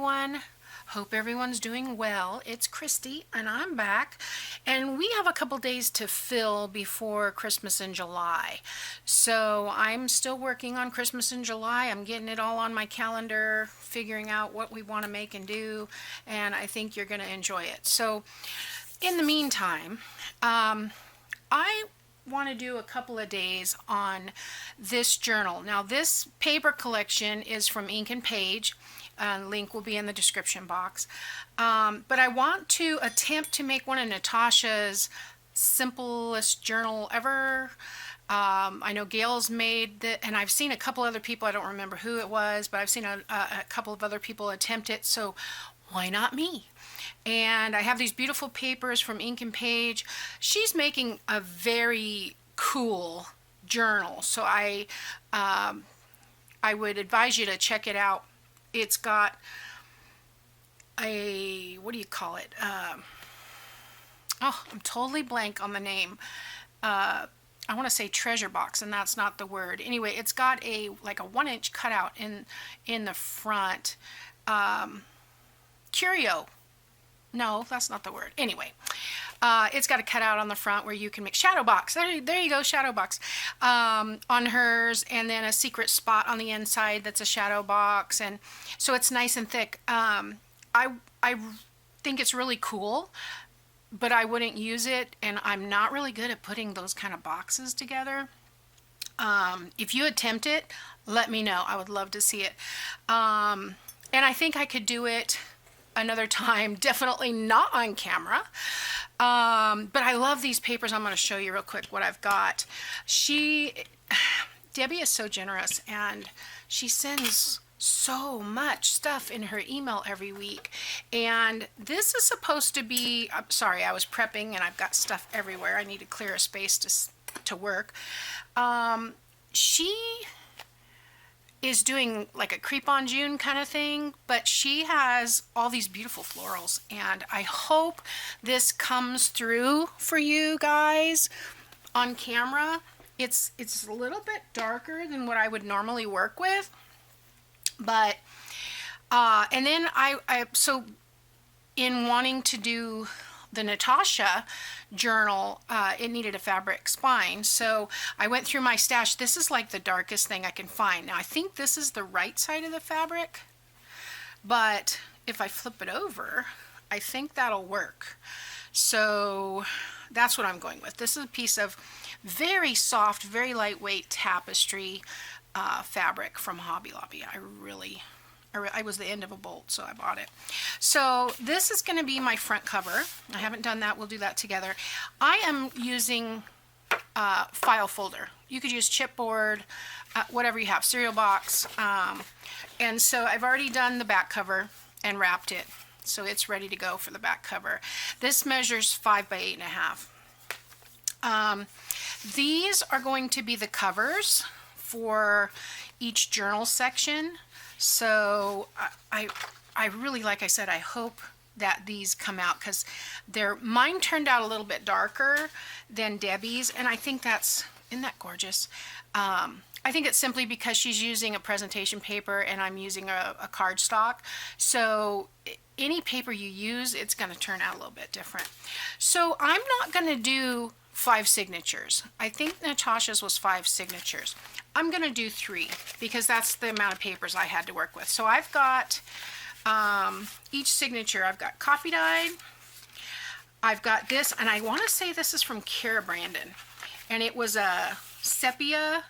everyone. Hope everyone's doing well. It's Kristi and I'm back, and we have a couple days to fill before Christmas in July. So I'm still working on Christmas in July. I'm getting it all on my calendar, figuring out what we want to make and do, and I think you're going to enjoy it. So in the meantime, I want to do a couple of days on this journal. Now this paper collection is from Ink and Page. Link will be in the description box. But I want to attempt to make one of Natasha's simplest journal ever. I know Gail's made that, and I've seen a couple other people, I don't remember who it was, but I've seen a couple of other people attempt it, so why not me? And I have these beautiful papers from Ink and Page. She's making a very cool journal, so I would advise you to check it out. It's got a, what do you call it? Oh, I'm totally blank on the name. I want to say treasure box, and that's not the word. Anyway, it's got a like a 1-inch cutout in the front. Curio. No, that's not the word. Anyway, it's got a cutout on the front where you can make shadow box. There you go, shadow box on hers, and then a secret spot on the inside that's a shadow box, and so it's nice and thick. I think it's really cool, but I wouldn't use it, and I'm not really good at putting those kind of boxes together. If you attempt it, let me know. I would love to see it. And I think I could do it another time, definitely not on camera. But I love these papers. I'm going to show you real quick what I've got. Debbie is so generous, and she sends so much stuff in her email every week. And this is supposed to be, I'm sorry, I was prepping and I've got stuff everywhere. I need to clear a space to work. She is doing like a creep on June kind of thing, but she has all these beautiful florals, and I hope this comes through for you guys on camera. It's a little bit darker than what I would normally work with, but and then so in wanting to do the Natasha journal, it needed a fabric spine, so I went through my stash. This is like the darkest thing I can find. Now I think this is the right side of the fabric, but if I flip it over, I think that'll work. So that's what I'm going with. This is a piece of very soft, very lightweight tapestry fabric from Hobby Lobby. I was the end of a bolt, so I bought it. So this is going to be my front cover. I haven't done that. We'll do that together. I am using file folder. You could use chipboard, whatever you have, cereal box. And so I've already done the back cover and wrapped it, so it's ready to go for the back cover. This measures 5 by 8.5. These are going to be the covers for each journal section. So I really, like I said, I hope that these come out, because mine turned out a little bit darker than Debbie's, and I think isn't that gorgeous? I think it's simply because she's using a presentation paper and I'm using a cardstock. So any paper you use, it's going to turn out a little bit different. So I'm not going to do 5 signatures. I think Natasha's was 5 signatures. I'm going to do 3 because that's the amount of papers I had to work with. So I've got each signature. I've got coffee dyed. I've got this, and I want to say this is from Kara Brandon, and it was a sepia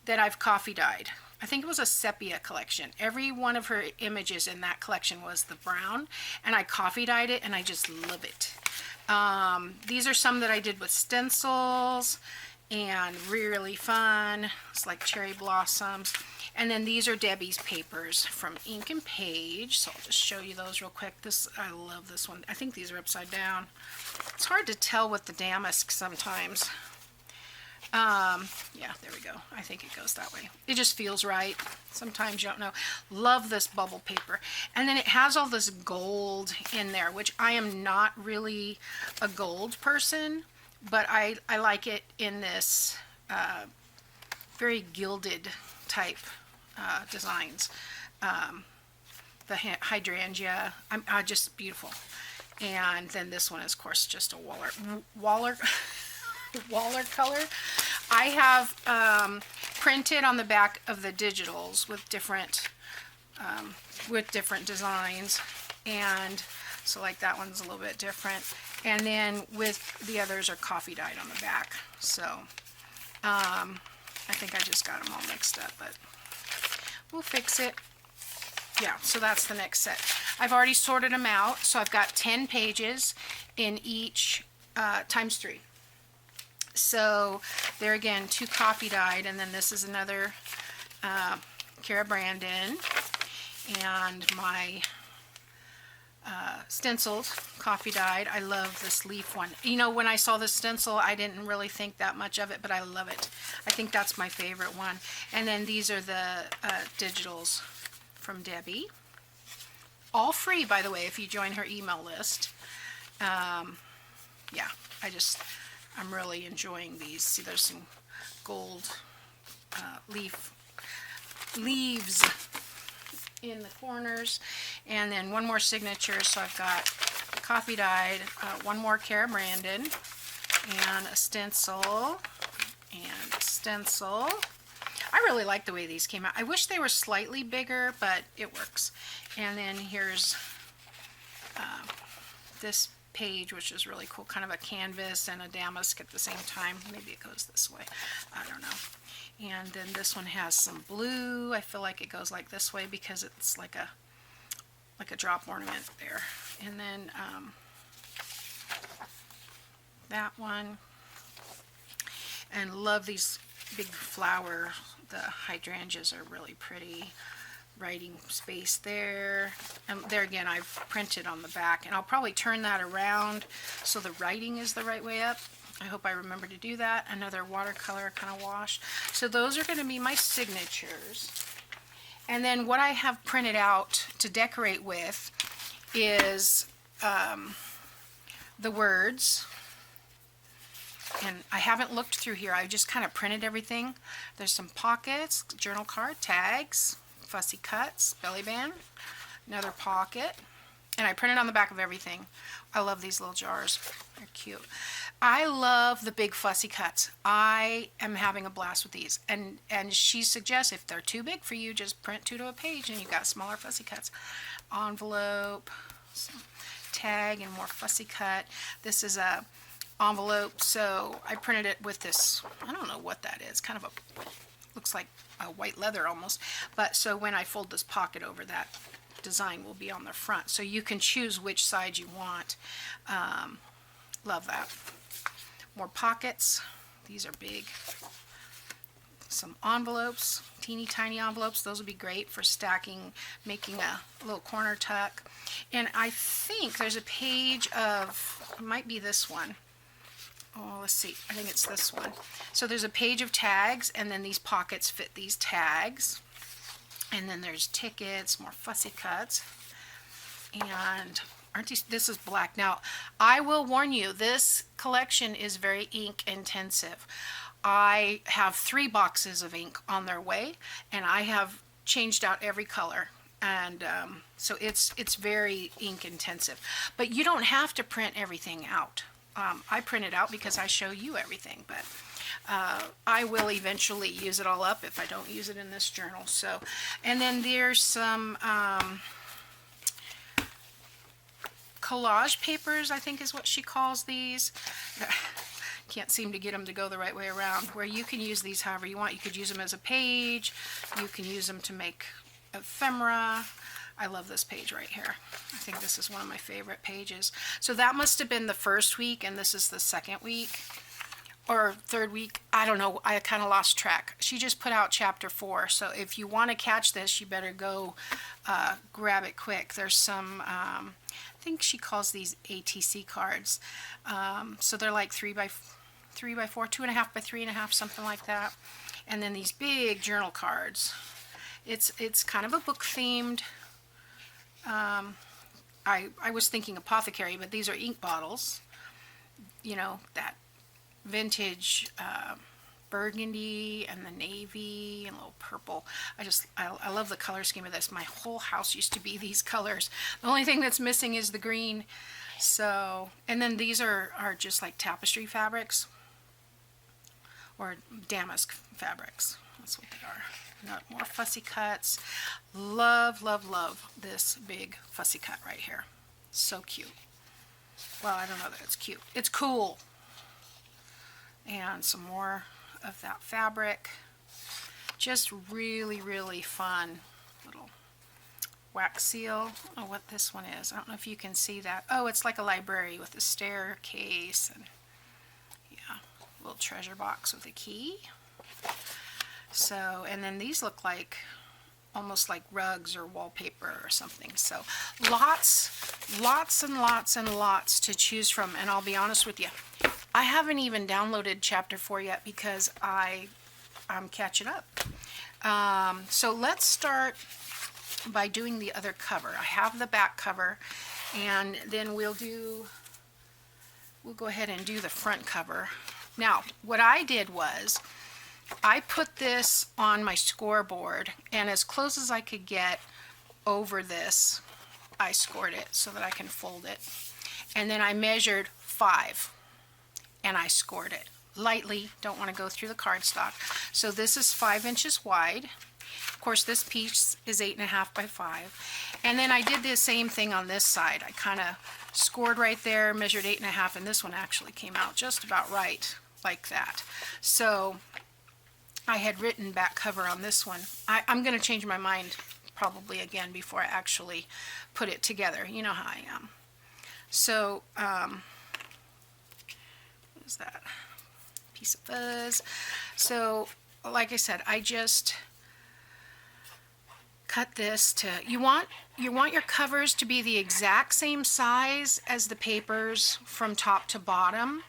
that I've coffee dyed. I think it was a sepia collection. Every one of her images in that collection was the brown, and I coffee dyed it, and I just love it. These are some that I did with stencils, and really fun. It's like cherry blossoms. And then these are Debbie's papers from Ink and Page, so I'll just show you those real quick. I love this one. I think these are upside down. It's hard to tell with the damask sometimes. Yeah, there we go. I think it goes that way. It just feels right. Sometimes you don't know. Love this bubble paper. And then it has all this gold in there, which I am not really a gold person, but I like it in this very gilded type designs. the hydrangea. Just beautiful. And then this one is, of course, just a waller color. I have printed on the back of the digitals with different designs, and so like that one's a little bit different. And then with the others are coffee dyed on the back. So I think I just got them all mixed up, but we'll fix it. Yeah, so that's the next set. I've already sorted them out, so I've got 10 pages in each times 3. So there again, 2 coffee dyed, and then this is another Cara Brandon, and my stenciled coffee dyed. I love this leaf one. You know, when I saw this stencil, I didn't really think that much of it, but I love it. I think that's my favorite one. And then these are the digitals from Debbie. All free, by the way, if you join her email list. Yeah, I'm really enjoying these. See, there's some gold leaves in the corners, and then one more signature. So I've got coffee dyed, one more Cara Brandon, and a stencil, and a stencil. I really like the way these came out. I wish they were slightly bigger, but it works. And then here's this page, which is really cool, kind of a canvas and a damask at the same time. Maybe it goes this way, I don't know. And then this one has some blue. I feel like it goes like this way because it's like a drop ornament there. And then that one, and love these big flower. The hydrangeas are really pretty. Writing space there, and there again I've printed on the back, and I'll probably turn that around so the writing is the right way up. I hope I remember to do that. Another watercolor kind of wash. So those are going to be my signatures. And then what I have printed out to decorate with is the words. And I haven't looked through here. I just kind of printed everything. There's some pockets, journal card, tags, fussy cuts, belly band, another pocket, and I printed on the back of everything. I love these little jars. They're cute. I love the big fussy cuts. I am having a blast with these. And she suggests if they're too big for you, just print 2 to a page and you've got smaller fussy cuts. Envelope, tag, and more fussy cut. This is a envelope, so I printed it with this, I don't know what that is, kind of a, looks like a white leather almost, but so when I fold this pocket over, that design will be on the front, so you can choose which side you want. Love that. More pockets. These are big. Some envelopes, teeny tiny envelopes. Those would be great for stacking, making a little corner tuck. And I think there's a page of, it might be this one. Oh, let's see. I think it's this one. So there's a page of tags, and then these pockets fit these tags. And then there's tickets, more fussy cuts. And aren't these, this is black. Now, I will warn you, this collection is very ink intensive. I have 3 boxes of ink on their way, and I have changed out every color. And so it's very ink intensive. But you don't have to print everything out. I print it out because I show you everything, but I will eventually use it all up if I don't use it in this journal. So, and then there's some collage papers, I think is what she calls these. Can't seem to get them to go the right way around, where you can use these however you want. You could use them as a page, you can use them to make ephemera. I love this page right here. I think this is one of my favorite pages. So that must have been the first week, and this is the second week or third week. I don't know. I kind of lost track. She just put out chapter 4. So if you want to catch this, you better go grab it quick. There's some, I think she calls these ATC cards. So they're like 3 by 4, 2.5 by 3.5, something like that. And then these big journal cards. It's kind of a book themed. I was thinking apothecary, but these are ink bottles, you know, that vintage burgundy and the navy and a little purple. I love the color scheme of this. My whole house used to be these colors. The only thing that's missing is the green. So, and then these are just like tapestry fabrics or damask fabrics. That's what they are. Got more fussy cuts. Love, love, love this big fussy cut right here. So cute. Well, I don't know that it's cute. It's cool. And some more of that fabric. Just really, really fun little wax seal. I don't know what this one is. I don't know if you can see that. Oh, it's like a library with a staircase and yeah, a little treasure box with a key. So, and then these look like almost like rugs or wallpaper or something. So lots and lots and lots to choose from. And I'll be honest with you, I haven't even downloaded chapter 4 yet because I'm catching up. So let's start by doing the other cover. I have the back cover, and then we'll go ahead and do the front cover. Now, what I did was I put this on my scoreboard, and as close as I could get over this, I scored it so that I can fold it. And then I measured 5, and I scored it. Lightly, don't want to go through the cardstock. So this is 5 inches wide. Of course, this piece is 8.5 by 5. And then I did the same thing on this side. I kind of scored right there, measured 8.5, and this one actually came out just about right, like that. So I had written back cover on this one. I'm going to change my mind probably again before I actually put it together. You know how I am. So, what is that? Piece of fuzz. So, like I said, I just cut this to, you want your covers to be the exact same size as the papers from top to bottom,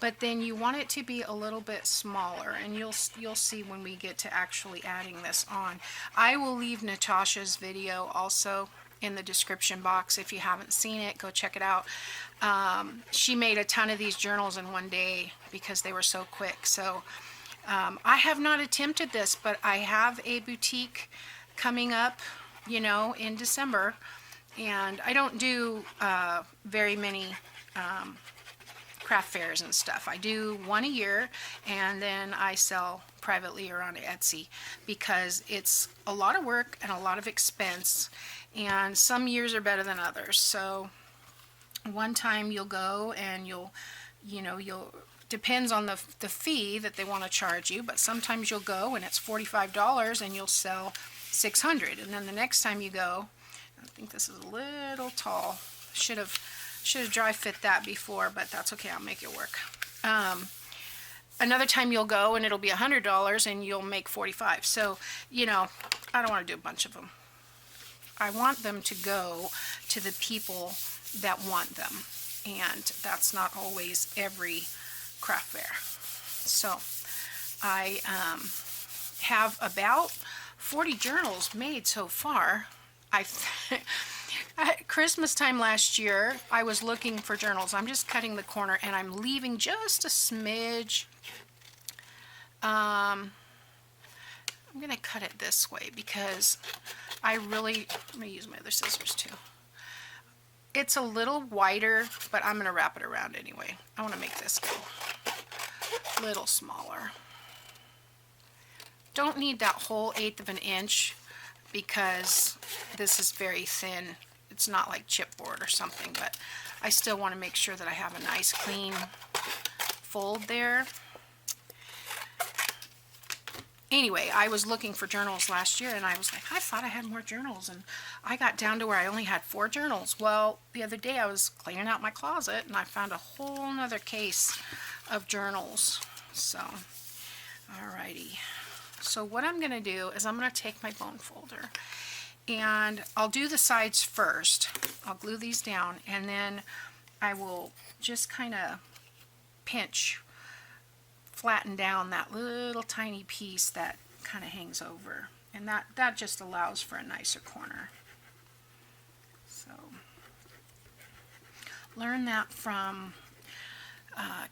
but then you want it to be a little bit smaller, and you'll see when we get to actually adding this on. I will leave Natasha's video also in the description box. If you haven't seen it, go check it out. She made a ton of these journals in one day because they were so quick. So I have not attempted this, but I have a boutique coming up, you know, in December, and I don't do very many craft fairs and stuff. I do one a year, and then I sell privately or on Etsy because it's a lot of work and a lot of expense, and some years are better than others. So one time you'll go and you'll depends on the fee that they want to charge you, but sometimes you'll go and it's $45 and you'll sell 600, and then the next time you go, I think this is a little tall, should have dry fit that before, but that's okay, I'll make it work. Another time you'll go and it'll be $100 and you'll make 45. So, you know, I don't want to do a bunch of them. I want them to go to the people that want them, and that's not always every craft fair. So I have about 40 journals made so far. At Christmas time last year, I was looking for journals. I'm just cutting the corner and I'm leaving just a smidge. I'm going to cut it this way because I'm going to use my other scissors too. It's a little wider, but I'm going to wrap it around anyway. I want to make this go a little smaller. Don't need that whole 1/8 of an inch because this is very thin. It's not like chipboard or something, but I still want to make sure that I have a nice clean fold there. Anyway, I was looking for journals last year and I was like, I thought I had more journals, and I got down to where I only had 4 journals. Well, the other day I was cleaning out my closet and I found a whole nother case of journals. So, alrighty. So what I'm going to do is I'm going to take my bone folder and I'll do the sides first. I'll glue these down, and then I will just kind of pinch, flatten down that little tiny piece that kind of hangs over, and that just allows for a nicer corner. So learn that from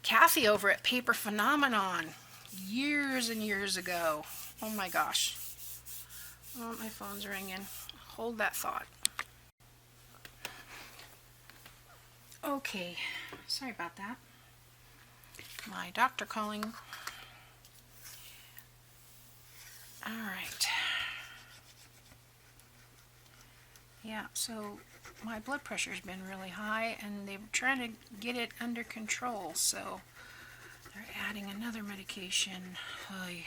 Kathy over at Paper Phenomenon. years and years ago. Oh my gosh. Oh, my phone's ringing. Hold that thought. Okay, sorry about that. My doctor calling. All right. Yeah, so my blood pressure's been really high and they're trying to get it under control, so they're adding another medication. Oy.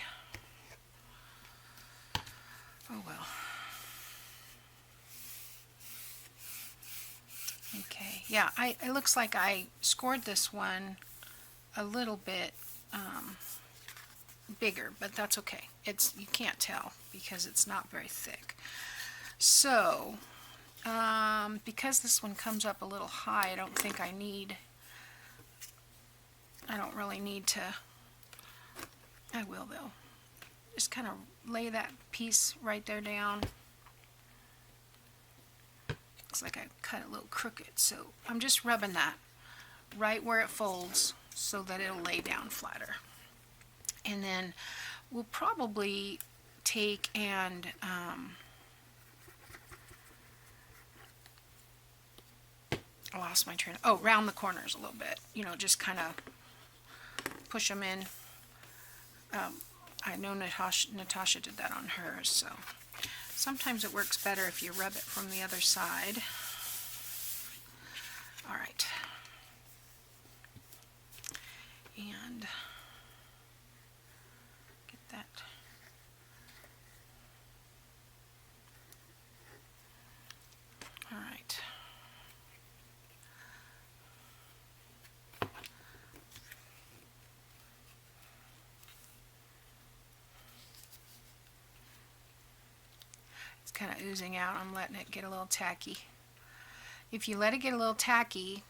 Oh well. Okay, yeah, it looks like I scored this one a little bit bigger, but that's okay. You can't tell because it's not very thick. So, because this one comes up a little high, I don't really need to, I will though. Just kind of lay that piece right there down. Looks like I cut it a little crooked, so I'm just rubbing that right where it folds so that it'll lay down flatter. And then we'll probably take and I lost my train. Oh, round the corners a little bit. You know, just kind of push them in. I know Natasha did that on hers, so sometimes it works better if you rub it from the other side. All right. And get that. All right. It's kind of oozing out. I'm letting it get a little tacky. If you let it get a little tacky,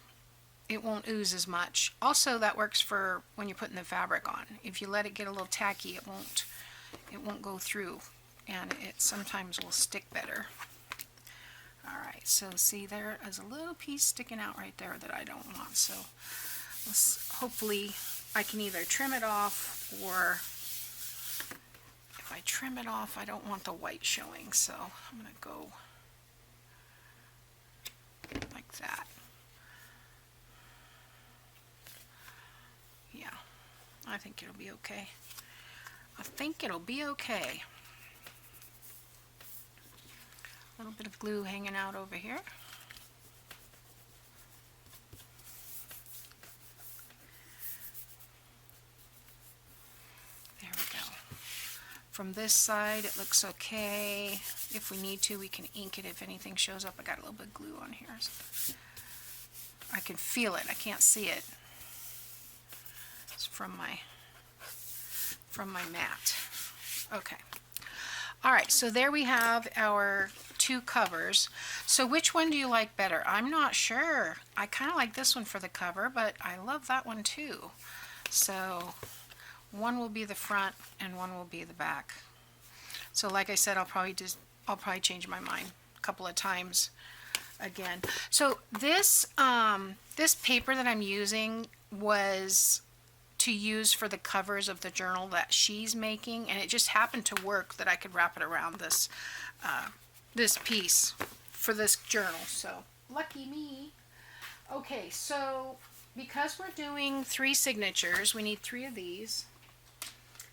it won't ooze as much. Also, that works for when you're putting the fabric on. If you let it get a little tacky, it won't go through, and it sometimes will stick better. All right, so see, there is a little piece sticking out right there that I don't want. So hopefully I can either trim it off, or if I trim it off, I don't want the white showing. So I'm going to go like that. Yeah, I think it'll be okay. I think it'll be okay. A little bit of glue hanging out over here. There we go. From this side, it looks okay. If we need to, we can ink it if anything shows up. I got a little bit of glue on here. So I can feel it. I can't see it. It's from my mat. Okay. All right, so there we have our two covers. So which one do you like better? I'm not sure. I kind of like this one for the cover, but I love that one too. So one will be the front and one will be the back. So like I said, I'll probably change my mind a couple of times again. So this this paper that I'm using was to use for the covers of the journal that she's making, and it just happened to work that I could wrap it around this this piece for this journal. So lucky me. Okay, so because we're doing 3 signatures, we need 3 of these.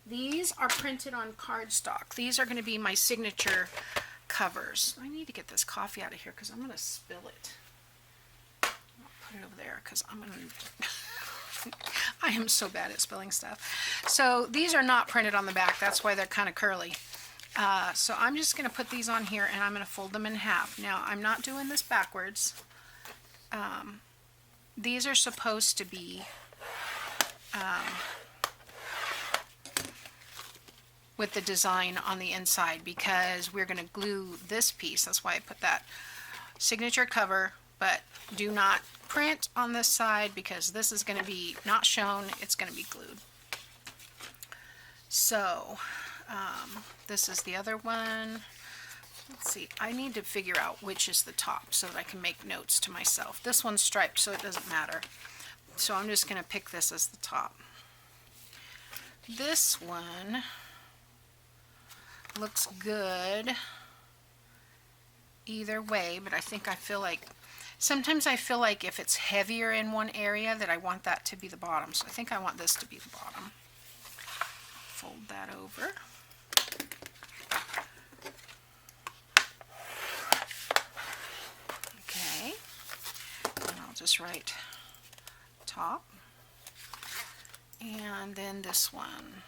These are printed on cardstock. These are going to be my signature covers. I need to get this coffee out of here because I'm going to spill it. I'll put it over there because I'm going to I am so bad at spilling stuff. So these are not printed on the back. That's why they're kind of curly. So I'm just going to put these on here and I'm going to fold them in half. Now I'm not doing this backwards. These are supposed to be with the design on the inside because we're going to glue this piece. That's why I put that signature cover, but do not print on this side because this is going to be not shown. It's going to be glued. So this is the other one. Let's see, I need to figure out which is the top so that I can make notes to myself. This one's striped, so it doesn't matter. So I'm just going to pick this as the top. this one looks good either way, but I feel like sometimes I feel like if it's heavier in one area that I want that to be the bottom. So I think I want this to be the bottom. Fold that over. Okay, and I'll just write top. And then this one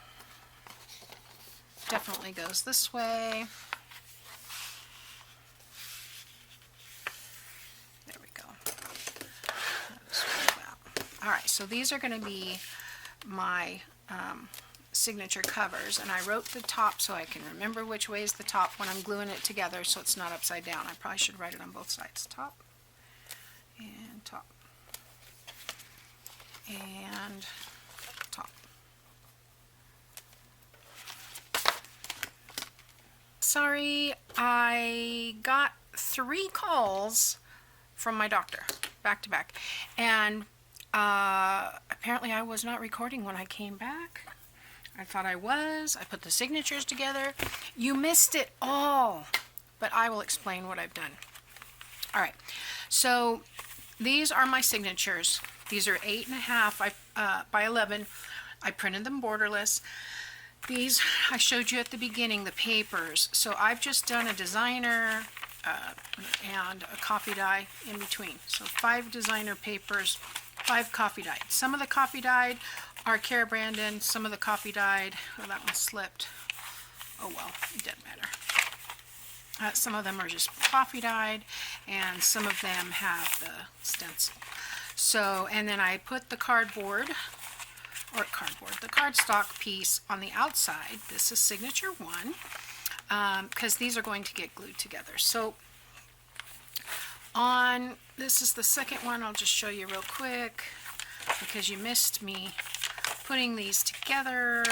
definitely goes this way. There we go. Alright, so these are going to be my signature covers, and I wrote the top so I can remember which way is the top when I'm gluing it together so it's not upside down. I probably should write it on both sides. Top and top and top. Sorry, I got 3 calls from my doctor back to back, and apparently I was not recording when I came back. I thought I was. I put the signatures together. You missed it all, but I will explain what I've done. All right, so these are my signatures. These are 8.5 by 11. I printed them borderless. These I showed you at the beginning, the papers. So I've just done a designer and a coffee dye in between. So 5 designer papers, 5 coffee dyed. Some of the coffee dyed are Cara Brandon. Some of the coffee dyed, oh, that one slipped. Oh well, it doesn't matter. Some of them are just coffee dyed, and some of them have the stencil. So, and then I put the the cardstock piece on the outside. This is signature 1, because these are going to get glued together. So this is the second one. I'll just show you real quick because you missed me putting these together.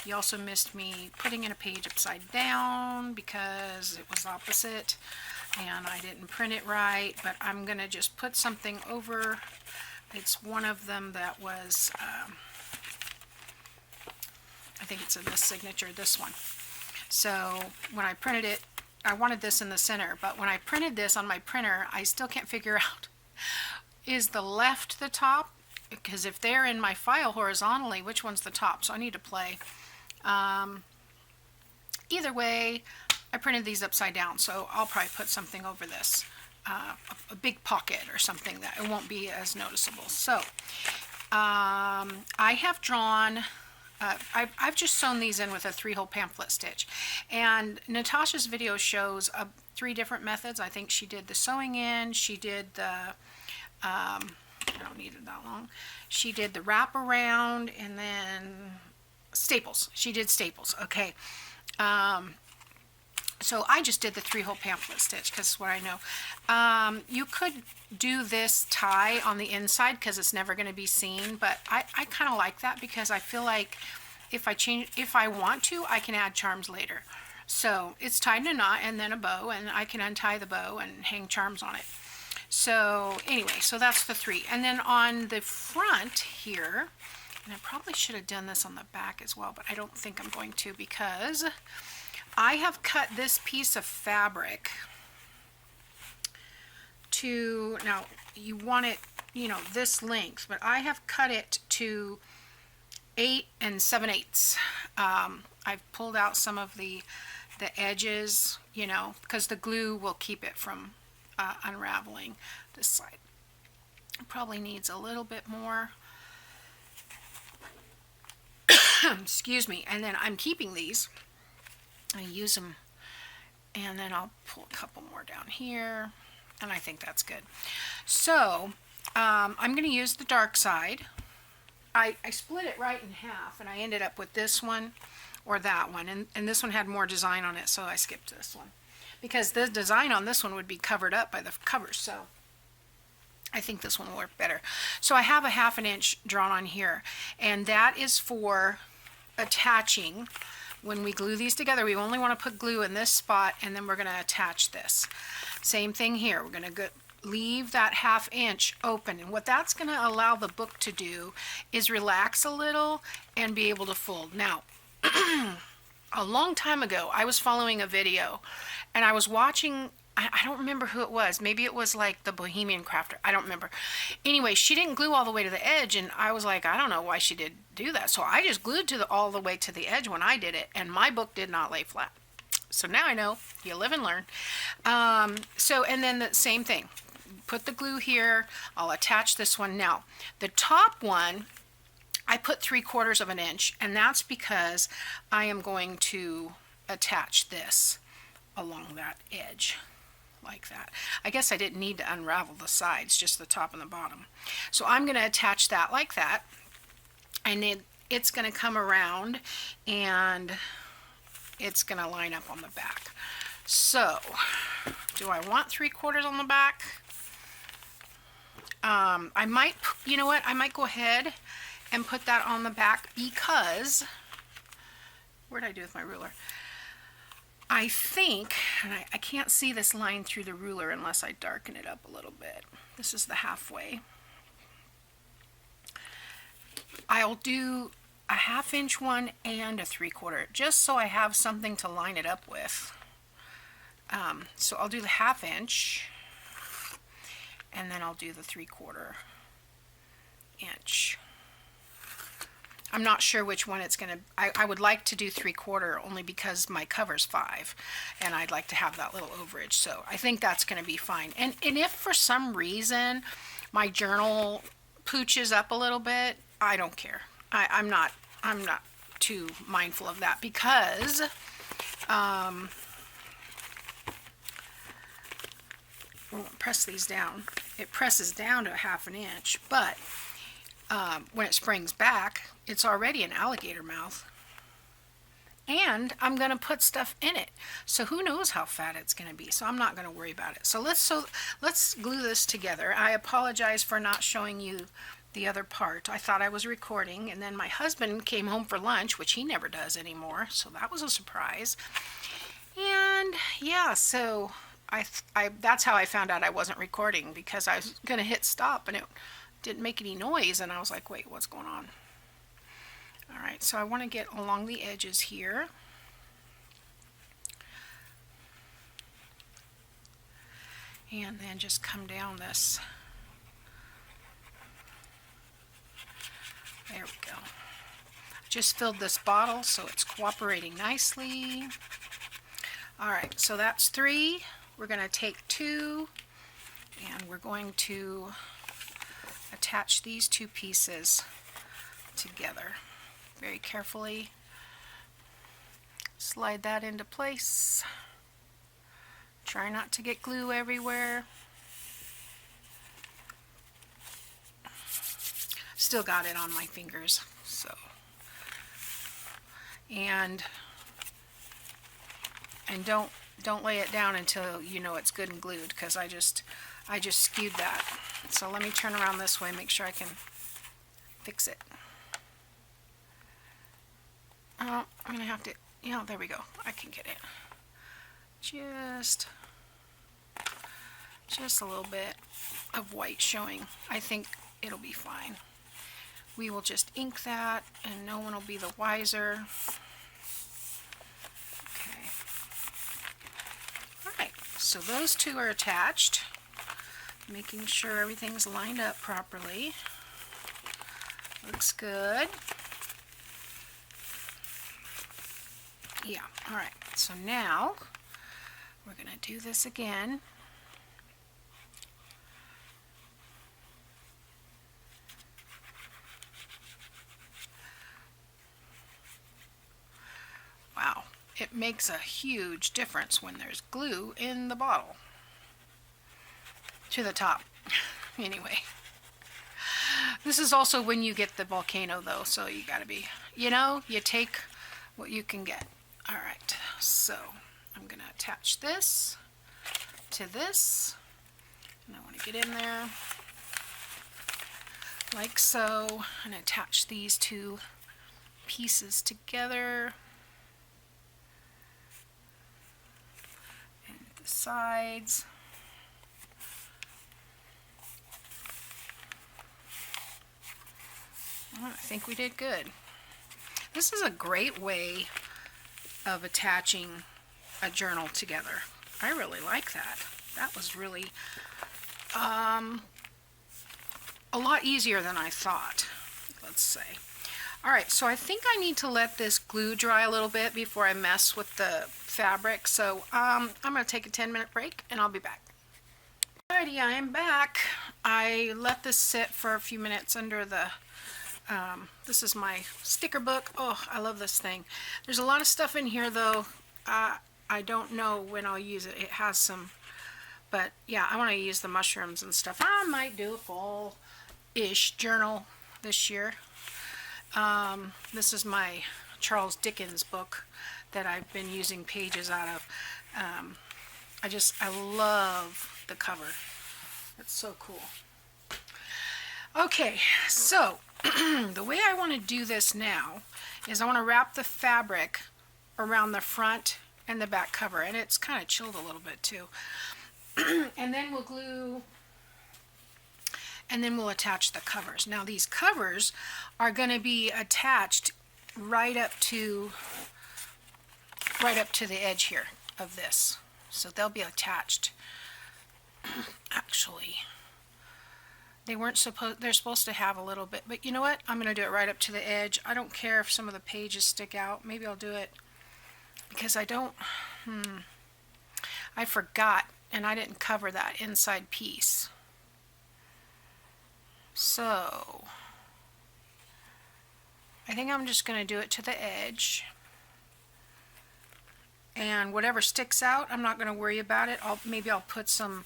You also missed me putting in a page upside down because it was opposite and I didn't print it right, but I'm gonna just put something over. It's one of them that was I think it's in this signature, this one. So when I printed it, I wanted this in the center, but when I printed this on my printer, I still can't figure out, is the left the top? Because if they're in my file horizontally, which one's the top? So I need to play. Either way, I printed these upside down, so I'll probably put something over this, a big pocket or something that it won't be as noticeable. So I have drawn, I've just sewn these in with a 3-hole pamphlet stitch, and Natasha's video shows 3 different methods. I think she did the sewing in, she did the I don't need it that long. She did the wrap around, and then staples. She did staples. Okay. So I just did the 3-hole pamphlet stitch because it's what I know. You could do this tie on the inside because it's never going to be seen, but I kind of like that because I feel like if I want to, I can add charms later. So it's tied in a knot and then a bow, and I can untie the bow and hang charms on it. So anyway, so that's the 3. And then on the front here, and I probably should have done this on the back as well, but I don't think I'm going to because I have cut this piece of fabric to, now you want it, you know, this length, but I have cut it to 8 7/8. I've pulled out some of the edges, you know, because the glue will keep it from unraveling. This side probably needs a little bit more. Excuse me. And then I'm keeping these. I use them, and then I'll pull a couple more down here, and I think that's good. So I'm going to use the dark side. I split it right in half, and I ended up with this one or that one, and this one had more design on it, so I skipped this one because the design on this one would be covered up by the covers, so I think this one will work better. So I have a 1/2 inch drawn on here, and that is for attaching. When we glue these together, we only want to put glue in this spot, and then we're going to attach this. Same thing here. We're going to leave that 1/2 inch open, and what that's going to allow the book to do is relax a little and be able to fold. Now, a long time ago, I was following a video and I was watching, I don't remember who it was. Maybe it was like the Bohemian Crafter. I don't remember. Anyway, she didn't glue all the way to the edge, and I was like, I don't know why she did do that. So I just glued all the way to the edge when I did it, and my book did not lay flat. So now I know. You live and learn. And then the same thing. Put the glue here. I'll attach this one. Now, the top one, I put 3/4 of an inch, and that's because I am going to attach this along that edge like that. I guess I didn't need to unravel the sides, just the top and the bottom. So I'm going to attach that like that, and it's going to come around and it's going to line up on the back. So, do I want 3/4 on the back? I might, you know what, I might go ahead and put that on the back because, what did I do with my ruler? I think, and I can't see this line through the ruler unless I darken it up a little bit. This is the halfway. I'll do a 1/2 inch one and a 3/4, just so I have something to line it up with. So I'll do the 1/2 inch, and then I'll do the 3/4 inch. I'm not sure which one it's going to, I would like to do 3/4 only because my cover's 5 and I'd like to have that little overage. So I think that's going to be fine. And if for some reason my journal pooches up a little bit, I don't care. I'm not too mindful of that because press these down. It presses down to a 1/2 inch, but when it springs back, it's already an alligator mouth. And I'm going to put stuff in it. So who knows how fat it's going to be. So I'm not going to worry about it. So let's glue this together. I apologize for not showing you the other part. I thought I was recording, and then my husband came home for lunch, which he never does anymore. So that was a surprise. And yeah, so that's how I found out I wasn't recording, because I was going to hit stop and it didn't make any noise, and I was like, wait, what's going on? All right, so I want to get along the edges here. And then just come down this. There we go. I just filled this bottle, so it's cooperating nicely. All right, so that's 3. We're going to take 2, and we're going to attach these 2 pieces together very carefully. Slide that into place. Try not to get glue everywhere. Still got it on my fingers, so. And don't lay it down until you know it's good and glued, because I just skewed that. So let me turn around this way, make sure I can fix it. Oh, I'm gonna have to, yeah, there we go. I can get it. Just a little bit of white showing. I think it'll be fine. We will just ink that, and no one will be the wiser. Okay. All right, so those 2 are attached. Making sure everything's lined up properly. Looks good. Yeah, all right. So now we're going to do this again. Wow, it makes a huge difference when there's glue in the bottle. To the top. Anyway. This is also when you get the volcano though, so you gotta be, you take what you can get. Alright, so I'm gonna attach this to this, and I want to get in there like so, and attach these 2 pieces together. And the sides. I think we did good. This is a great way of attaching a journal together. I really like that. That was really a lot easier than I thought, let's say. Alright, so I think I need to let this glue dry a little bit before I mess with the fabric. So I'm going to take a 10-minute break and I'll be back. Alrighty, I am back. I let this sit for a few minutes under the this is my sticker book. Oh, I love this thing. There's a lot of stuff in here though. I don't know when I'll use it. It has some, but yeah, I want to use the mushrooms and stuff. I might do a fall-ish journal this year. This is my Charles Dickens book that I've been using pages out of. I love the cover. It's so cool. Okay, so the way I want to do this now is I want to wrap the fabric around the front and the back cover, and it's kind of chilled a little bit too. And then we'll glue, and then we'll attach the covers. Now these covers are going to be attached right up to the edge here of this. So they'll be attached. Actually, they're supposed to have a little bit, but you know what? I'm going to do it right up to the edge. I don't care if some of the pages stick out. Maybe I'll do it because I forgot and I didn't cover that inside piece. So I think I'm just going to do it to the edge. And whatever sticks out, I'm not going to worry about it. Maybe I'll put some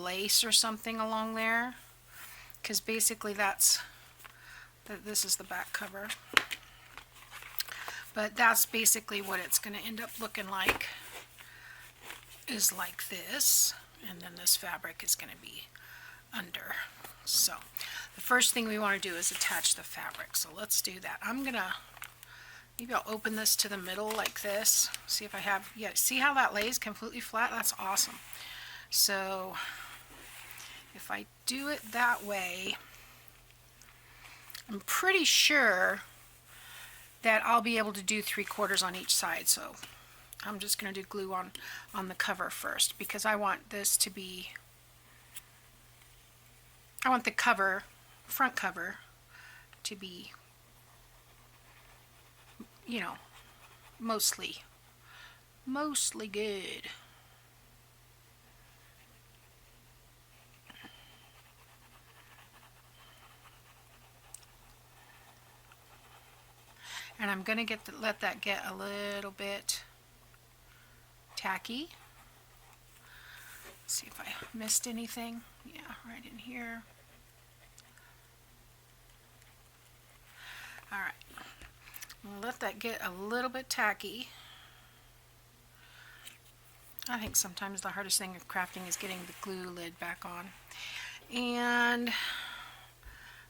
lace or something along there, because basically this is the back cover. But that's basically what it's going to end up looking like, is like this, and then this fabric is going to be under. So the first thing we want to do is attach the fabric. So let's do that. Maybe I'll open this to the middle like this. See if I have, yeah, see how that lays completely flat? That's awesome. So if I do it that way, I'm pretty sure that I'll be able to do 3/4 on each side. So I'm just going to do glue on the cover first, because I want this to be, I want the cover, front cover, to be, you know, mostly good. And I'm going to let that get a little bit tacky. Let's see if I missed anything. Yeah, right in here. All right. We'll let that get a little bit tacky. I think sometimes the hardest thing of crafting is getting the glue lid back on. And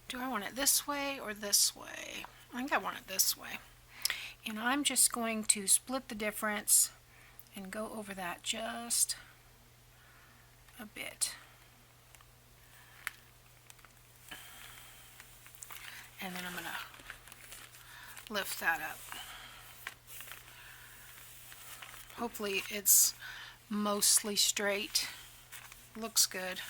do I want it this way or this way? I think I want it this way. And I'm just going to split the difference and go over that just a bit. And then I'm going to lift that up. Hopefully it's mostly straight. Looks good.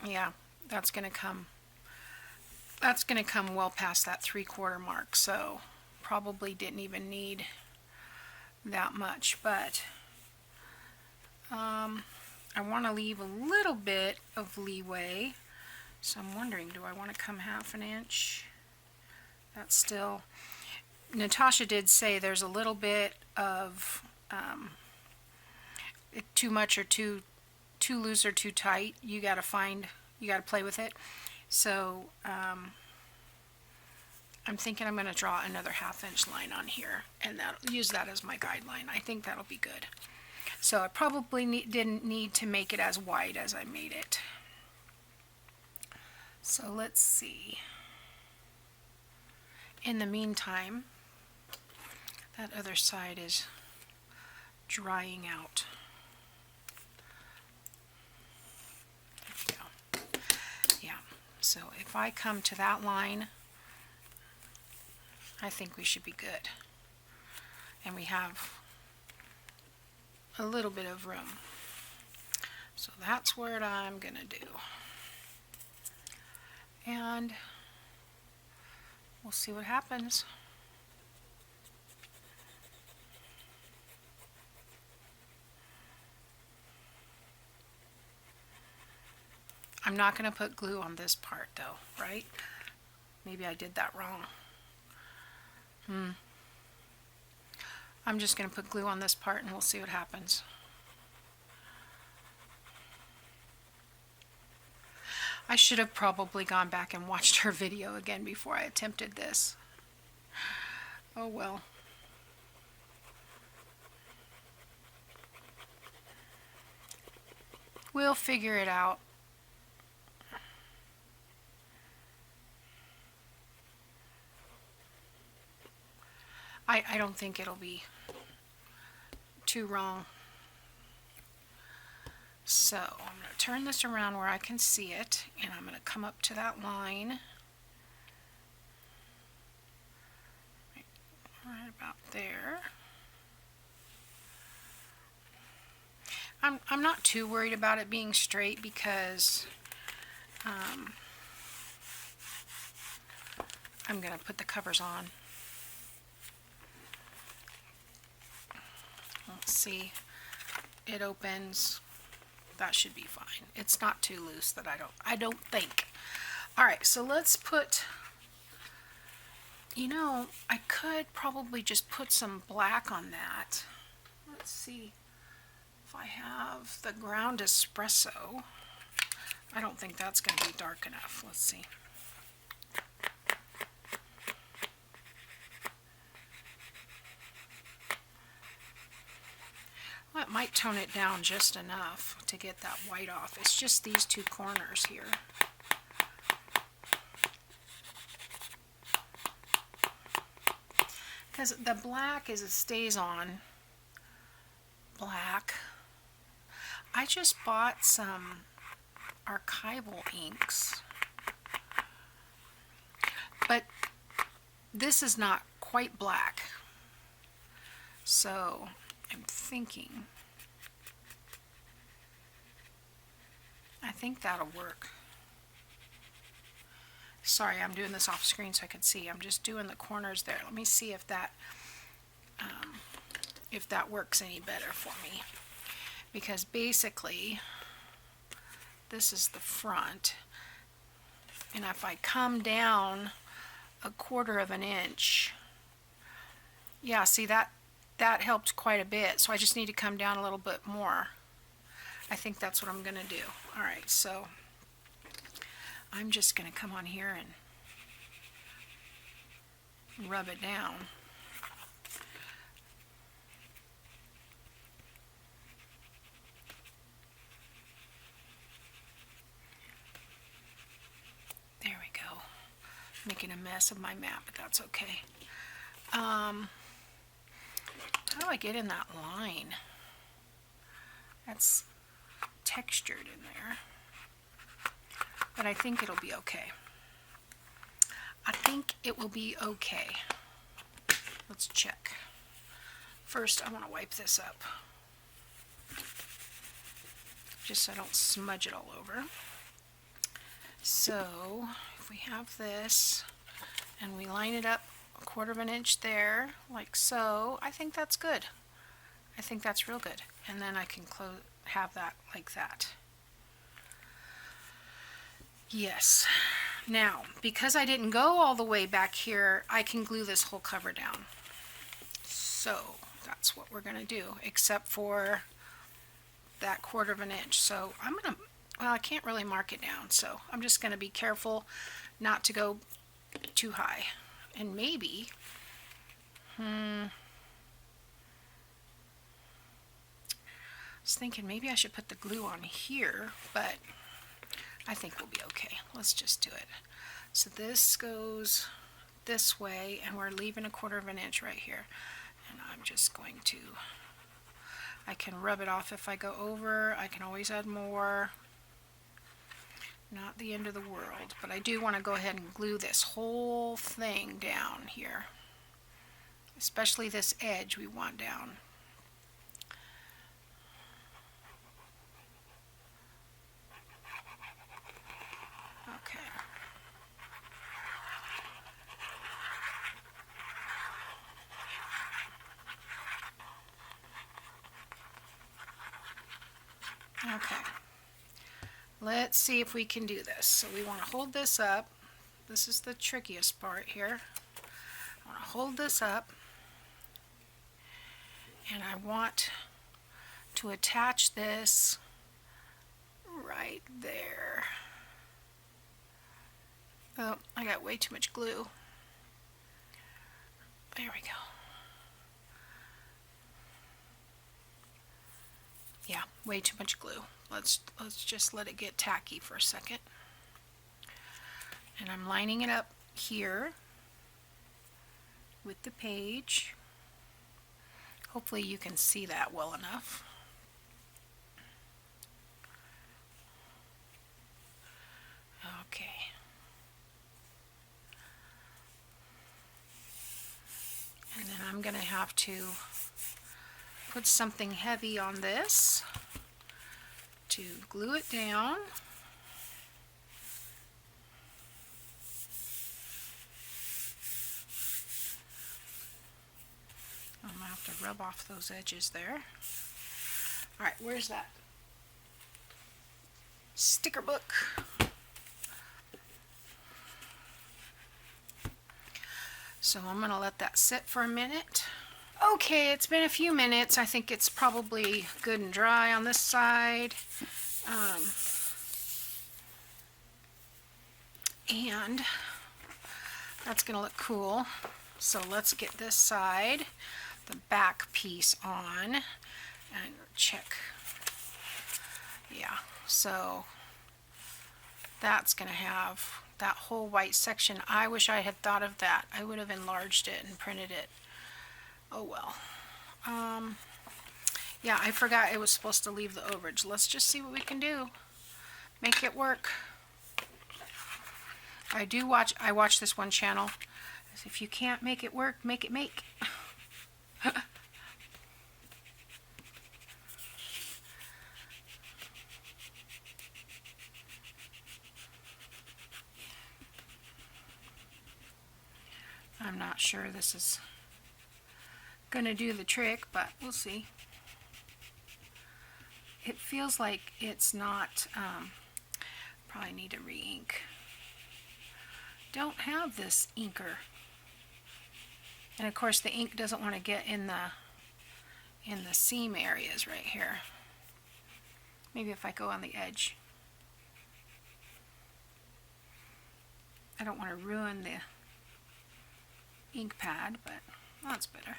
Yeah, that's going to come well past that 3/4 mark, so probably didn't even need that much, but I want to leave a little bit of leeway, so I'm wondering, do I want to come 1/2 inch? That's still, Natasha did say there's a little bit of too much or too loose or too tight. You got to play with it. So I'm thinking I'm going to draw another 1/2 inch line on here, and use that as my guideline. I think that'll be good. So I probably didn't need to make it as wide as I made it. So let's see. In the meantime, that other side is drying out. So if I come to that line, I think we should be good. And we have a little bit of room. So that's what I'm gonna do. And we'll see what happens. I'm not going to put glue on this part though, right? Maybe I did that wrong. I'm just going to put glue on this part and we'll see what happens. I should have probably gone back and watched her video again before I attempted this. Oh well. We'll figure it out. I don't think it'll be too wrong. So I'm going to turn this around where I can see it, and I'm going to come up to that line. Right about there. I'm not too worried about it being straight because I'm going to put the covers on. Let's see. It opens. That should be fine. It's not too loose that I don't think. All right, so let's put, you know, I could probably just put some black on that. Let's see if I have the ground espresso. I don't think that's going to be dark enough. Let's see. Well, it might tone it down just enough to get that white off. It's just these two corners here. Because the black is, it stays on black. I just bought some archival inks, but this is not quite black, so I'm thinking, I think that'll work. Sorry, I'm doing this off screen so I can see. I'm just doing the corners there. Let me see if that works any better for me. Because basically, this is the front. And if I come down 1/4 of an inch, yeah, see that helped quite a bit. So I just need to come down a little bit more. I think that's what I'm going to do. All right, so I'm just going to come on here and rub it down. There we go. Making a mess of my map, but that's okay. How do I get in that line? That's textured in there. But I think it'll be okay. I think it will be okay. Let's check. First, I want to wipe this up, just so I don't smudge it all over. So, if we have this, and we line it up 1/4 of an inch there, like so, I think that's good. I think that's real good. And then I can have that like that. Yes. Now, because I didn't go all the way back here, I can glue this whole cover down. So, that's what we're going to do, except for that 1/4 of an inch. So, I'm going to, well, I can't really mark it down, so I'm just going to be careful not to go too high. And maybe, I was thinking maybe I should put the glue on here, but I think we'll be okay. Let's just do it. So this goes this way, and we're leaving 1/4 of an inch right here. And I'm just going to, I can rub it off if I go over. I can always add more. Not the end of the world, but I do want to go ahead and glue this whole thing down here. Especially this edge we want down. Okay. Okay. Let's see if we can do this. So we want to hold this up. This is the trickiest part here. I want to hold this up, and I want to attach this right there. Oh, I got way too much glue. There we go. Yeah, way too much glue. Let's just let it get tacky for a second. And I'm lining it up here with the page. Hopefully you can see that well enough. Okay. And then I'm going to have to put something heavy on this to glue it down. I'm going to have to rub off those edges there. Alright, where's that sticker book? So I'm going to let that sit for a minute. Okay, it's been a few minutes. I think it's probably good and dry on this side. And that's going to look cool. So let's get this side, the back piece on, and check. Yeah, so that's going to have that whole white section. I wish I had thought of that. I would have enlarged it and printed it. Oh well. Yeah, I forgot it was supposed to leave the overage. Let's just see what we can do. Make it work. I watch this one channel. If you can't make it work, make it make. I'm not sure this is gonna do the trick, but we'll see. It feels like it's not, probably need to re-ink. Don't have this inker. And of course the ink doesn't want to get in the seam areas right here. Maybe if I go on the edge. I don't want to ruin the ink pad, but that's better.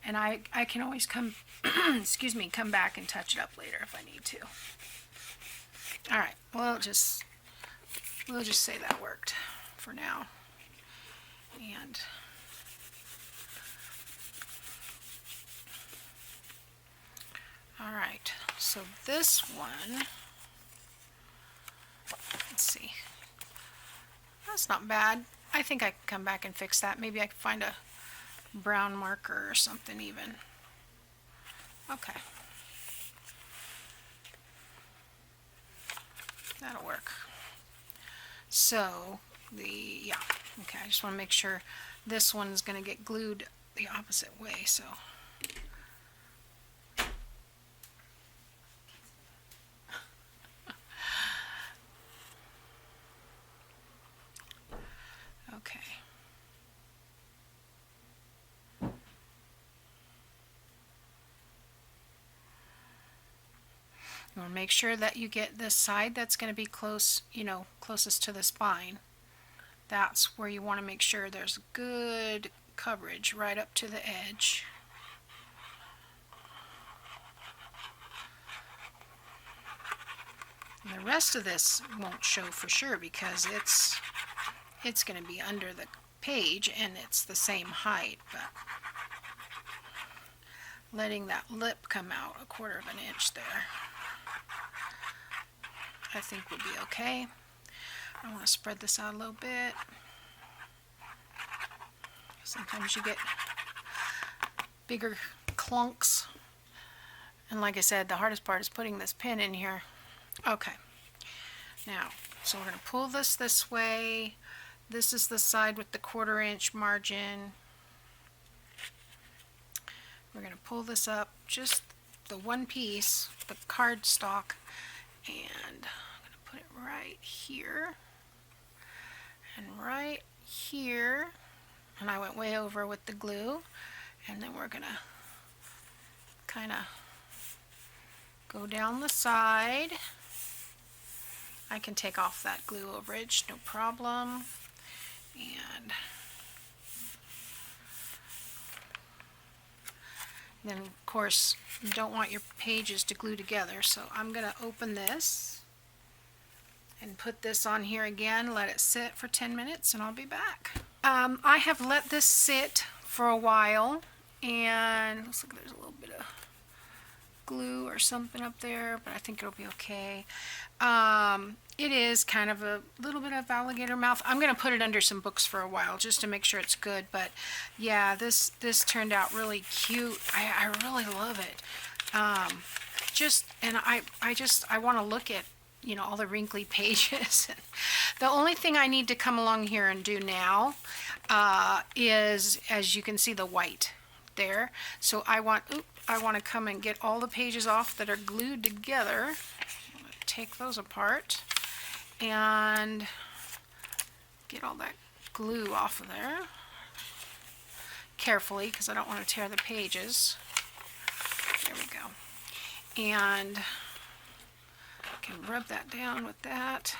And I can always come, excuse me, come back and touch it up later if I need to. All right, we'll just say that worked for now. And all right, so this one, let's see. That's not bad. I think I can come back and fix that. Maybe I can find a brown marker or something even. Okay. That'll work. So, yeah. Okay, I just want to make sure this one is going to get glued the opposite way, so. Okay. You want to make sure that you get this side that's going to be close, closest to the spine. That's where you want to make sure there's good coverage right up to the edge. And the rest of this won't show for sure because it's going to be under the page and it's the same height, but letting that lip come out 1/4 of an inch there. I think would be okay. I want to spread this out a little bit. Sometimes you get bigger clunks. And like I said, the hardest part is putting this pin in here. Okay. Now, so we're going to pull this way. This is the side with the 1/4 inch margin. We're going to pull this up, just the one piece, the cardstock, and I'm going to put it right here and right here. And I went way over with the glue, and then we're going to kind of go down the side. I can take off that glue overage, no problem. And then, of course, you don't want your pages to glue together, so I'm going to open this and put this on here again, let it sit for 10 minutes, and I'll be back. I have let this sit for a while, and looks like there's a little bit of glue or something up there, but I think it'll be okay. It is kind of a little bit of alligator mouth. I'm going to put it under some books for a while just to make sure it's good, but yeah, this turned out really cute. I really love it. I want to look at, you know, all the wrinkly pages. The only thing I need to come along here and do now is, as you can see, the white there. So I want to come and get all the pages off that are glued together. I'm going to take those apart and get all that glue off of there carefully, because I don't want to tear the pages. There we go. And I can rub that down with that.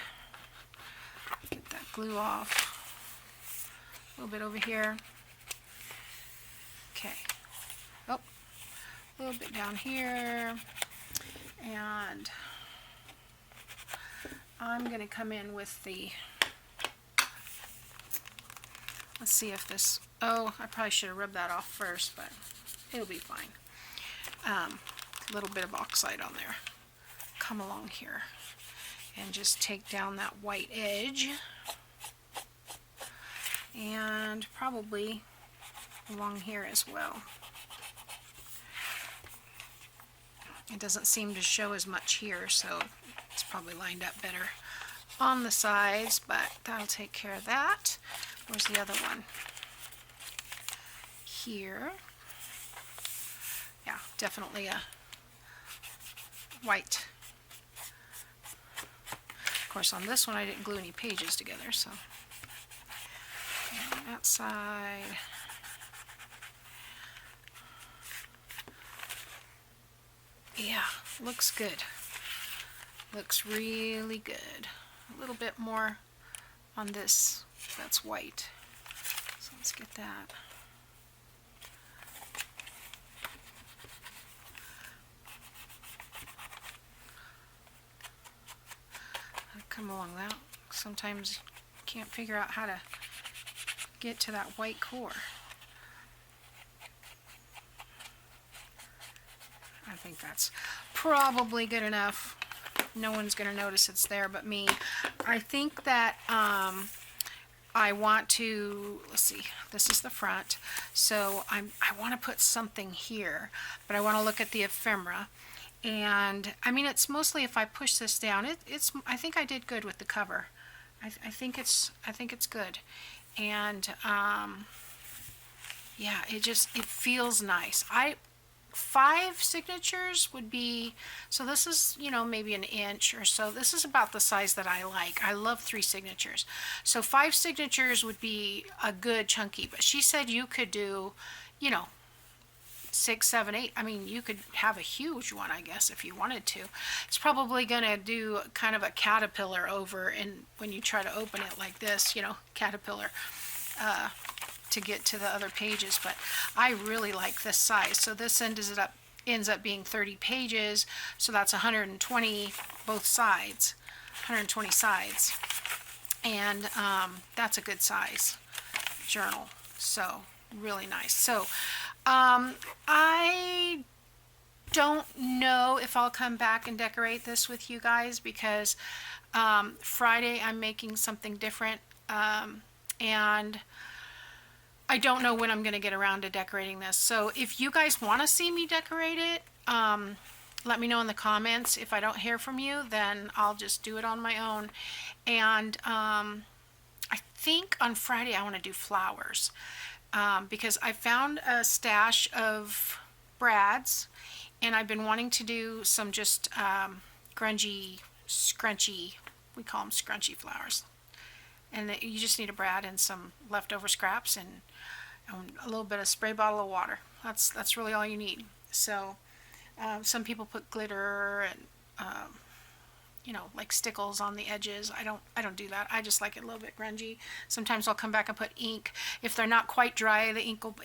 Get that glue off. A little bit over here. Okay. Oh, a little bit down here. And I'm going to come in with the, let's see if this, oh, I probably should have rubbed that off first, but it'll be fine. A little bit of oxide on there. Come along here and just take down that white edge, and probably along here as well. It doesn't seem to show as much here, so it's probably lined up better on the sides, but that'll take care of that. Where's the other one? Here. Yeah, definitely a white. Of course, on this one I didn't glue any pages together, so on that side. Yeah, looks good. Looks really good. A little bit more on this that's white. So let's get that. Come along that. Sometimes you can't figure out how to get to that white core. I think that's probably good enough. No one's going to notice it's there but me. I think that I want to, let's see, this is the front, so I want to put something here, but I want to look at the ephemera. And I mean, it's mostly if I push this down, I think I did good with the cover. I think it's good. And yeah, it feels nice. 5 signatures would be, so this is, you know, maybe an inch or so. This is about the size that I like. I love 3 signatures. So 5 signatures would be a good chunky, but she said you could do, you know, 6, 7, 8. I mean, you could have a huge one, I guess, if you wanted to. It's probably going to do kind of a caterpillar over, and when you try to open it like this, you know, caterpillar, to get to the other pages. But I really like this size. So this ends up being 30 pages. So that's 120 both sides, 120 sides, and that's a good size journal. So really nice. So I don't know if I'll come back and decorate this with you guys because Friday I'm making something different, and I don't know when I'm going to get around to decorating this. So if you guys want to see me decorate it, let me know in the comments. If I don't hear from you, then I'll just do it on my own. And I think on Friday I want to do flowers, because I found a stash of brads, and I've been wanting to do some just grungy, scrunchy, we call them scrunchy flowers. And you just need a brad and some leftover scraps and a little bit of spray bottle of water. That's really all you need. So some people put glitter and you know, like stickles on the edges. I don't do that. I just like it a little bit grungy. Sometimes I'll come back and put ink. If they're not quite dry, the ink will,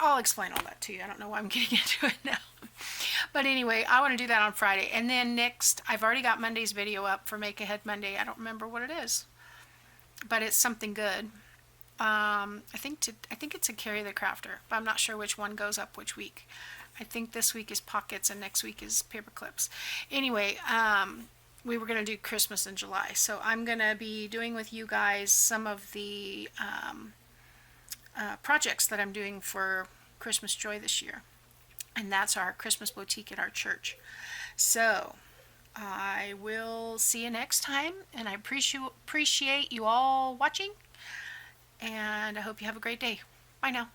I'll explain all that to you. I don't know why I'm getting into it now. But anyway, I want to do that on Friday. And then next, I've already got Monday's video up for Make Ahead Monday. I don't remember what it is, but it's something good. I think it's a Carry the Crafter, but I'm not sure which one goes up which week. I think this week is pockets and next week is paper clips. Anyway, we were going to do Christmas in July, so I'm going to be doing with you guys some of the projects that I'm doing for Christmas Joy this year, and that's our Christmas boutique at our church. So I will see you next time, and I appreciate you all watching, and I hope you have a great day. Bye now.